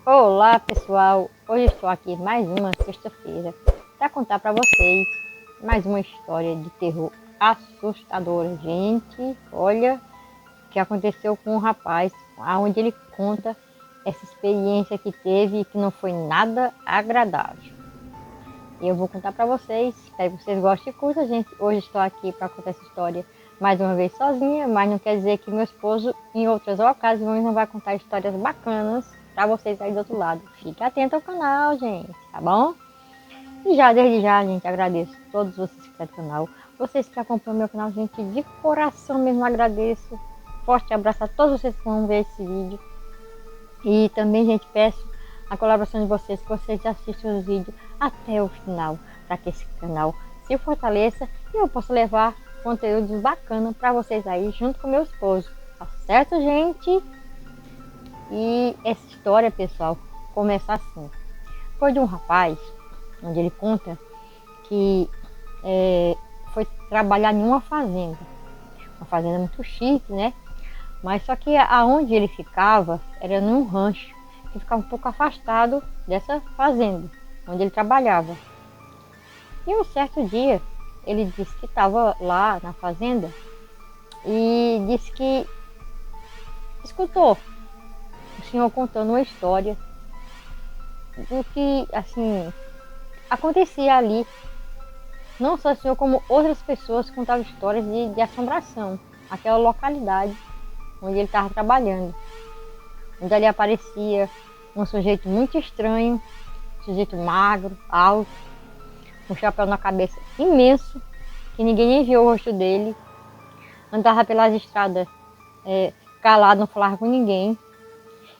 Olá pessoal, hoje estou aqui mais uma sexta-feira para contar para vocês mais uma história de terror assustadora. Gente, olha o que aconteceu com um rapaz, onde ele conta essa experiência que teve e que não foi nada agradável. E eu vou contar para vocês, espero que vocês gostem e curtam, gente. Hoje estou aqui para contar essa história mais uma vez sozinha, mas não quer dizer que meu esposo em outras ocasiões não vai contar histórias bacanas para vocês aí do outro lado. Fique atento ao canal, gente, tá bom? E já, desde já, gente, agradeço a todos vocês que estão no canal, vocês que acompanham o meu canal, gente, de coração mesmo agradeço. Forte abraço a todos vocês que vão ver esse vídeo. E também, gente, peço a colaboração de vocês, que vocês assistam os vídeos até o final, para que esse canal se fortaleça e eu possa levar conteúdos bacanas para vocês aí, junto com meu esposo. Tá certo, gente? E essa história, pessoal, começa assim. Foi de um rapaz, onde ele conta que foi trabalhar em uma fazenda muito chique, né? Mas só que aonde ele ficava era num rancho, que ficava um pouco afastado dessa fazenda, onde ele trabalhava. E um certo dia, ele disse que estava lá na fazenda e disse que escutou o senhor contando uma história do que, assim, acontecia ali. Não só o senhor, como outras pessoas contavam histórias de assombração. Aquela localidade onde ele estava trabalhando. Onde ali aparecia um sujeito muito estranho, um sujeito magro, alto, com um chapéu na cabeça imenso, que ninguém nem viu o rosto dele. Andava pelas estradas calado, não falava com ninguém.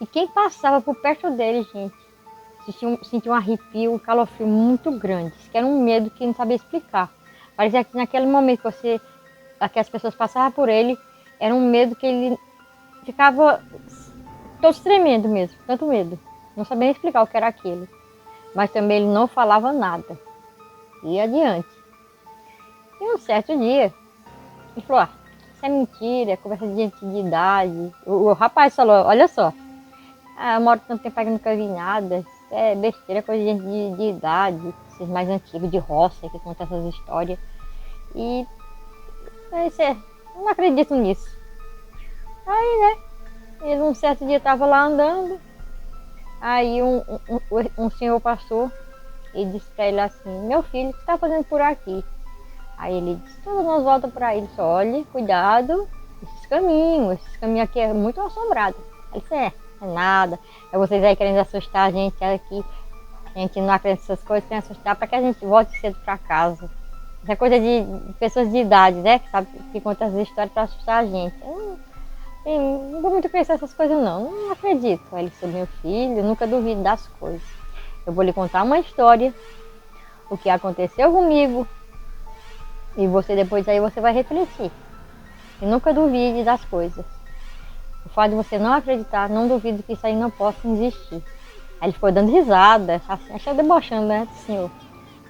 E quem passava por perto dele, gente, sentia um arrepio, um calafrio muito grande. Que era um medo que não sabia explicar. Parecia que naquele momento que as pessoas passavam por ele, era um medo que ele ficava todo tremendo mesmo, tanto medo. Não sabia nem explicar o que era aquilo. Mas também ele não falava nada. Ia adiante. E um certo dia, ele falou, isso é mentira, é conversa de gente de idade. O rapaz falou, olha só, eu moro tanto tempo aqui, nunca vi nada, isso é besteira, coisa de gente de idade, esses mais antigos, de roça, que contam essas histórias. E eu não acredito nisso. Aí, né, ele um certo dia estava lá andando, aí um senhor passou e disse para ele assim, meu filho, o que você está fazendo por aqui? Aí ele disse, todos nós voltamos por aí. Ele disse, olhe, cuidado, esses caminhos aqui é muito assombrado. Ele disse, é nada, é vocês aí querendo assustar a gente aqui, a gente não acredita nessas coisas, tem que assustar para que a gente volte cedo para casa. Isso é coisa de pessoas de idade, né, que sabe que conta as histórias para assustar a gente. Eu não vou muito conhecer essas coisas não acredito. Aí ele disse, meu filho, eu nunca duvido das coisas. Eu vou lhe contar uma história, o que aconteceu comigo, e você depois aí você vai refletir. E nunca duvide das coisas. O fato de você não acreditar, não duvide que isso aí não possa existir. Aí ele foi dando risada, assim, achei debochando, né, senhor?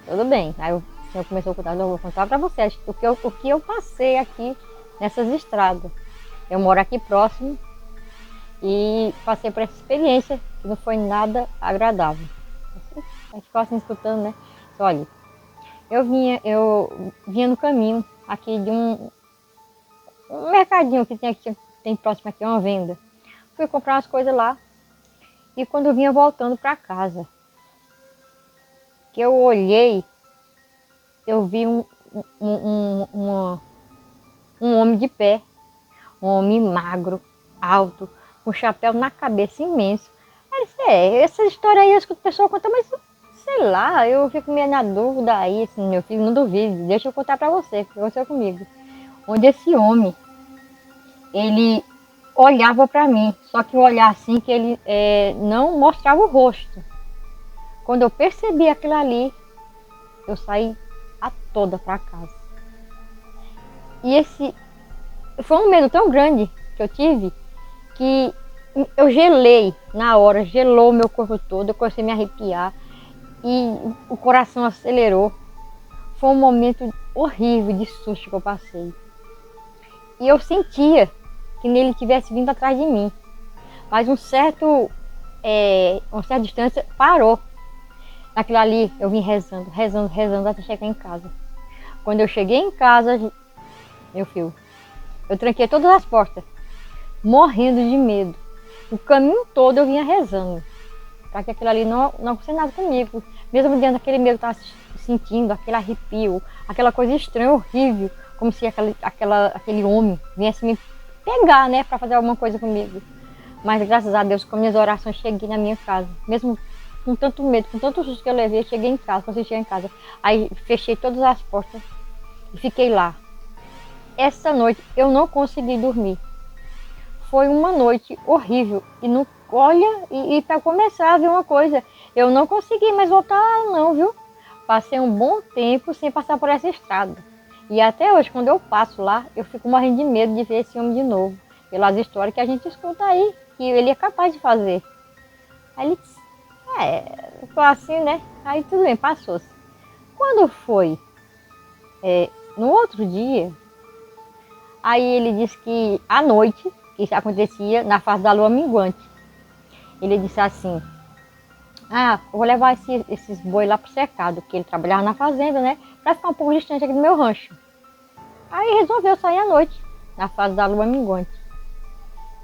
Tudo bem. Aí o senhor começou a contar, eu vou contar para você o que eu passei aqui nessas estradas. Eu moro aqui próximo e passei por essa experiência que não foi nada agradável. Aí ficou assim escutando, né? Olha, eu vinha no caminho aqui de um mercadinho que tem próximo aqui, uma venda. Fui comprar umas coisas lá e quando eu vinha voltando para casa, que eu olhei, eu vi um homem de pé, um homem magro, alto, com um chapéu na cabeça imenso. Aí eu disse, essa história aí eu escuto a pessoa contar, mas sei lá, eu fico meio na dúvida aí, assim, meu filho, não duvide, deixa eu contar para você, o que aconteceu comigo. Onde esse homem, ele olhava para mim, só que o olhar assim que ele não mostrava o rosto. Quando eu percebi aquilo ali, eu saí a toda para casa. E esse foi um medo tão grande que eu tive, que eu gelei na hora, gelou o meu corpo todo, eu comecei a me arrepiar e o coração acelerou. Foi um momento horrível de susto que eu passei. E eu sentia que ele tivesse vindo atrás de mim. Mas um certo uma certa distância, parou. Naquilo ali, eu vim rezando, rezando, rezando até chegar em casa. Quando eu cheguei em casa, meu filho, eu tranquei todas as portas, morrendo de medo. O caminho todo eu vinha rezando, para que aquilo ali não acontecesse nada comigo. Mesmo dentro daquele medo que eu estava sentindo, aquele arrepio, aquela coisa estranha, horrível, como se aquele homem viesse me pegar, né, para fazer alguma coisa comigo. Mas graças a Deus, com minhas orações, cheguei na minha casa. Mesmo com tanto medo, com tanto susto que eu levei, cheguei em casa, consegui chegar em casa. Aí fechei todas as portas e fiquei lá. Essa noite eu não consegui dormir. Foi uma noite horrível. E não, olha, e para começar a ver uma coisa, eu não consegui mais voltar não, viu? Passei um bom tempo sem passar por essa estrada. E até hoje, quando eu passo lá, eu fico morrendo de medo de ver esse homem de novo. Pelas histórias que a gente escuta aí, que ele é capaz de fazer. Aí ele disse, ficou assim, né? Aí tudo bem, passou-se. Quando foi no outro dia, aí ele disse que à noite, que isso acontecia na fase da lua minguante. Ele disse assim, eu vou levar esses boi lá pro cercado, porque ele trabalhava na fazenda, né? Pra ficar um pouco distante aqui do meu rancho. Aí resolveu sair à noite, na fase da lua minguante.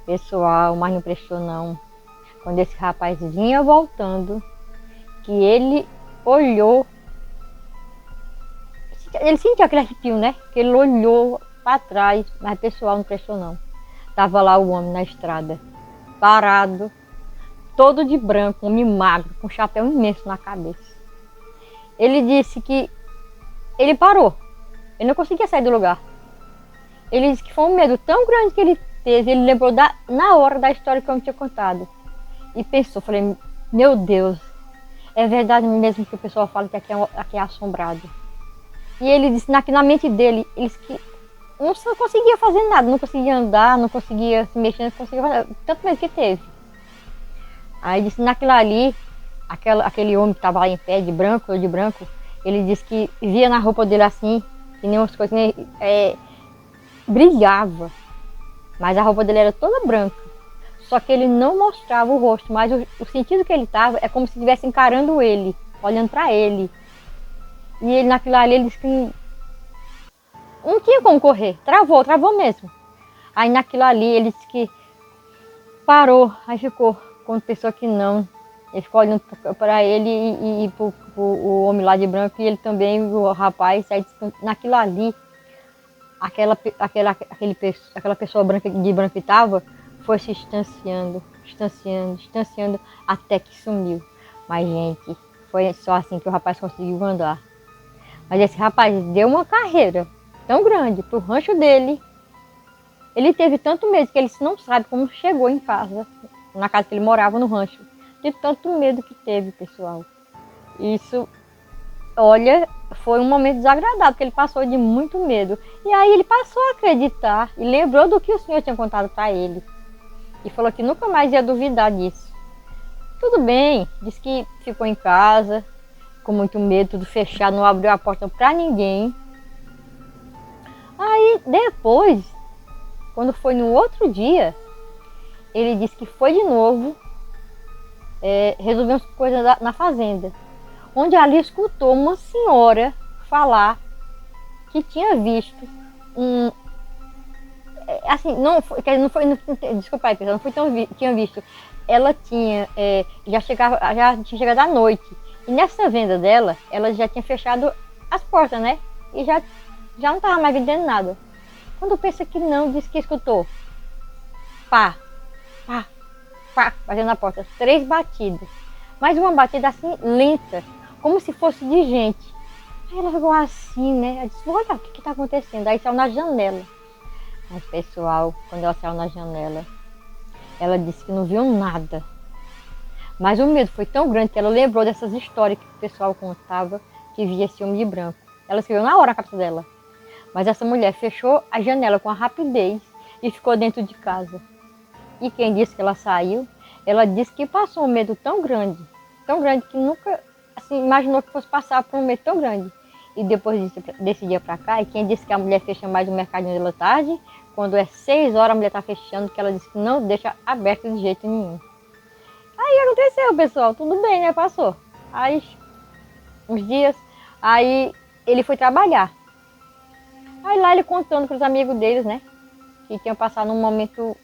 Pessoal, mas não prestou não. Quando esse rapaz vinha voltando, que ele olhou, ele sentiu aquele arrepio, né? Que ele olhou para trás, mas pessoal, não prestou não. Tava lá o homem na estrada, parado, todo de branco, um homem magro, com um chapéu imenso na cabeça. Ele disse que ele parou, ele não conseguia sair do lugar. Ele disse que foi um medo tão grande que ele teve, ele lembrou na hora da história que eu me tinha contado. E pensou, falei, meu Deus, é verdade mesmo que o pessoal fala que aqui é assombrado. E ele disse, na mente dele, ele disse que não conseguia fazer nada, não conseguia andar, não conseguia se mexer, não conseguia fazer, tanto medo que teve. Aí disse, naquilo ali, aquele homem que estava lá em pé, de branco, ele disse que via na roupa dele assim, que nem umas coisas, brilhava, mas a roupa dele era toda branca. Só que ele não mostrava o rosto, mas o sentido que ele estava é como se estivesse encarando ele, olhando para ele. E ele naquilo ali, ele disse que não tinha como correr, travou mesmo. Aí naquilo ali, ele disse que parou, aí ficou, quando pensou que não. Ele ficou olhando para ele e para o homem lá de branco, e ele também, o rapaz, aí disse que naquilo ali, aquela pessoa branca de branco que estava, foi se distanciando, até que sumiu. Mas, gente, foi só assim que o rapaz conseguiu andar. Mas esse rapaz deu uma carreira tão grande pro rancho dele. Ele teve tanto medo que ele não sabe como chegou em casa, na casa que ele morava no rancho. De tanto medo que teve, pessoal. Isso, olha, foi um momento desagradável, porque ele passou de muito medo. E aí ele passou a acreditar e lembrou do que o Senhor tinha contado para ele. E falou que nunca mais ia duvidar disso. Tudo bem, disse que ficou em casa, com muito medo, tudo fechado, não abriu a porta para ninguém. Aí depois, quando foi no outro dia, ele disse que foi de novo resolver umas coisas na fazenda. Onde ali escutou uma senhora falar que tinha visto assim, desculpa aí, pessoal, não foi tão tinha visto. Ela tinha, já tinha chegado à noite. E nessa venda dela, ela já tinha fechado as portas, né? E já não estava mais vendendo nada. Quando pensa que não, disse que escutou. Pá, pá, pá, batendo na porta. 3 batidas. Mas uma batida assim, lenta, como se fosse de gente. Aí ela ficou assim, né? Ela disse, olha, o que está acontecendo? Aí saiu na janela. Mas, pessoal, quando ela saiu na janela, ela disse que não viu nada. Mas o medo foi tão grande que ela lembrou dessas histórias que o pessoal contava, que via esse homem de branco. Ela escreveu na hora na cabeça dela. Mas essa mulher fechou a janela com a rapidez e ficou dentro de casa. E quem disse que ela saiu, ela disse que passou um medo tão grande que nunca assim, imaginou que fosse passar por um medo tão grande. E depois desse dia pra cá, e quem disse que a mulher fecha mais o mercadinho dela tarde, quando é 6 horas a mulher tá fechando, que ela disse que não deixa aberto de jeito nenhum. Aí aconteceu, pessoal? Tudo bem, né? Passou. Aí, uns dias, aí ele foi trabalhar. Aí lá ele contando para os amigos deles, né? Que tinham passado um momento,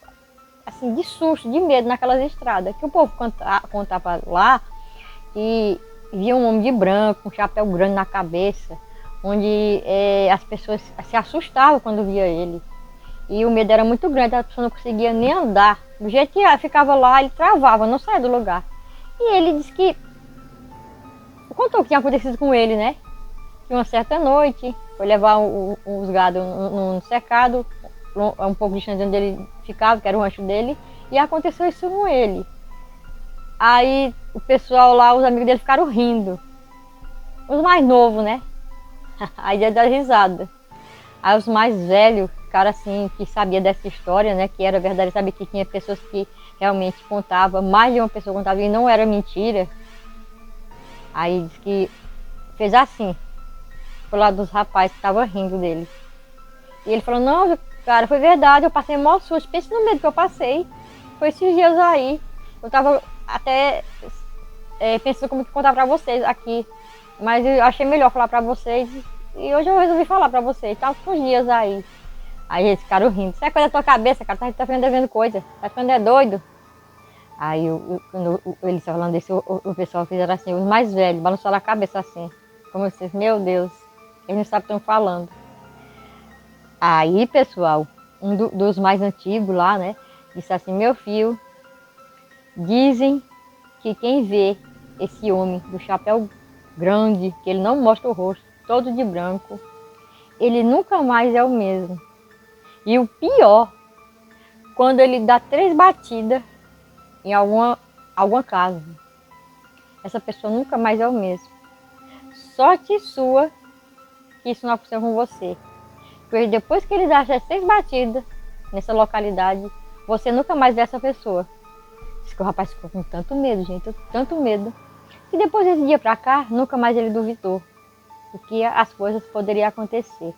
assim, de susto, de medo naquelas estradas. Que o povo contava lá que via um homem de branco, com um chapéu grande na cabeça, onde as pessoas se assustavam quando via ele. E o medo era muito grande, a pessoa não conseguia nem andar. Do jeito que ficava lá, ele travava, não saía do lugar. E ele disse que contou o que tinha acontecido com ele, né? Que uma certa noite foi levar os gados no cercado, um pouco distante onde ele ficava, que era o rancho dele, e aconteceu isso com ele. Aí o pessoal lá, os amigos dele ficaram rindo. Os mais novos, né? Aí ia dar risada. Aí os mais velhos ficaram assim, que sabia dessa história, né? Que era verdade, sabia que tinha pessoas que realmente contavam, mais de uma pessoa contava e não era mentira. Aí disse que fez assim, pro lado dos rapazes que estavam rindo dele. E ele falou, não, cara, foi verdade, eu passei maior susto, pense no medo que eu passei. Foi esses dias aí. Eu tava até pensando como que contar pra vocês aqui. Mas eu achei melhor falar pra vocês. E hoje eu resolvi falar pra vocês. Tava com uns dias aí. Aí eles ficaram rindo. Isso é coisa da tua cabeça, cara. Tá ficando devendo coisa. Tá ficando doido. Aí quando ele estava falando disso, o pessoal fizeram assim, os mais velhos, balançaram a cabeça assim. Como se, meu Deus, eles não sabem o que estão falando. Aí, pessoal, dos mais antigos lá, né? Disse assim, meu filho, dizem que quem vê esse homem do chapéu grande, que ele não mostra o rosto, todo de branco, ele nunca mais é o mesmo. E o pior, quando ele dá 3 batidas em alguma casa, essa pessoa nunca mais é o mesmo. Sorte sua que isso não aconteceu com você. Porque depois que ele dá as 6 batidas nessa localidade, você nunca mais vê essa pessoa. Diz que o rapaz ficou com tanto medo, gente, tanto medo, que depois desse dia pra cá, nunca mais ele duvidou do que as coisas poderiam acontecer.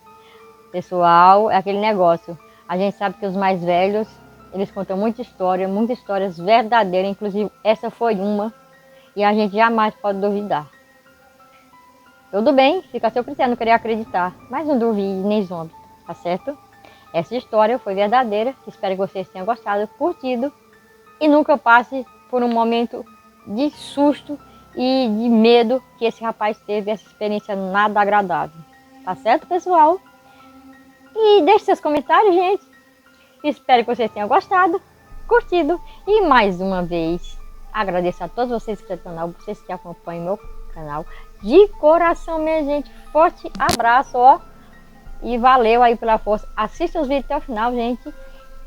Pessoal, é aquele negócio. A gente sabe que os mais velhos, eles contam muitas histórias verdadeiras, inclusive essa foi uma, e a gente jamais pode duvidar. Tudo bem, fica a seu critério, não querer acreditar, mas não duvide nem zombe, tá certo? Essa história foi verdadeira, espero que vocês tenham gostado, curtido, e nunca passe por um momento de susto e de medo que esse rapaz teve, essa experiência nada agradável. Tá certo, pessoal? E deixe seus comentários, gente. Espero que vocês tenham gostado, curtido. E mais uma vez, agradeço a todos vocês que estão no canal, vocês que acompanham meu canal. De coração, minha gente, forte abraço, ó. E valeu aí pela força. Assista os vídeos até o final, gente,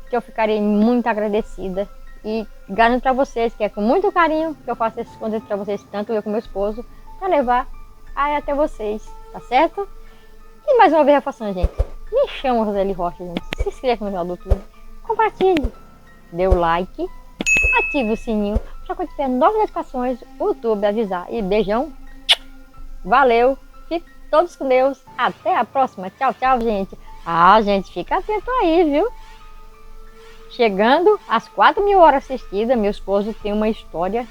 que eu ficarei muito agradecida. E garanto para vocês que é com muito carinho que eu faço esses conteúdos para vocês, tanto eu como meu esposo, para levar aí até vocês, tá certo? E mais uma vez reforçando, gente, me chamo Roseli Rocha, gente. Se inscreva no canal do YouTube, compartilhe, dê o like, ative o sininho para quando tiver novas notificações, o YouTube avisar. E beijão, valeu, fiquem todos com Deus, até a próxima, tchau, tchau, gente. Ah, gente, fica atento aí, viu? Chegando às 4.000 horas assistidas, meu esposo tem uma história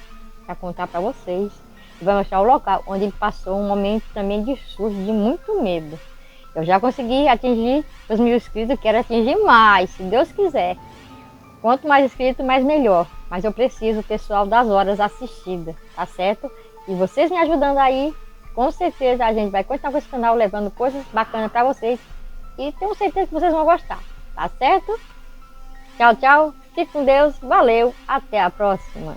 para contar para vocês. E vai mostrar o local onde ele passou um momento também de susto, de muito medo. Eu já consegui atingir os 1.000 inscritos, quero atingir mais, se Deus quiser. Quanto mais inscritos, mais melhor. Mas eu preciso, pessoal, das horas assistidas, tá certo? E vocês me ajudando aí, com certeza a gente vai continuar com esse canal, levando coisas bacanas para vocês. E tenho certeza que vocês vão gostar, tá certo? Tchau, tchau. Fique com Deus. Valeu. Até a próxima.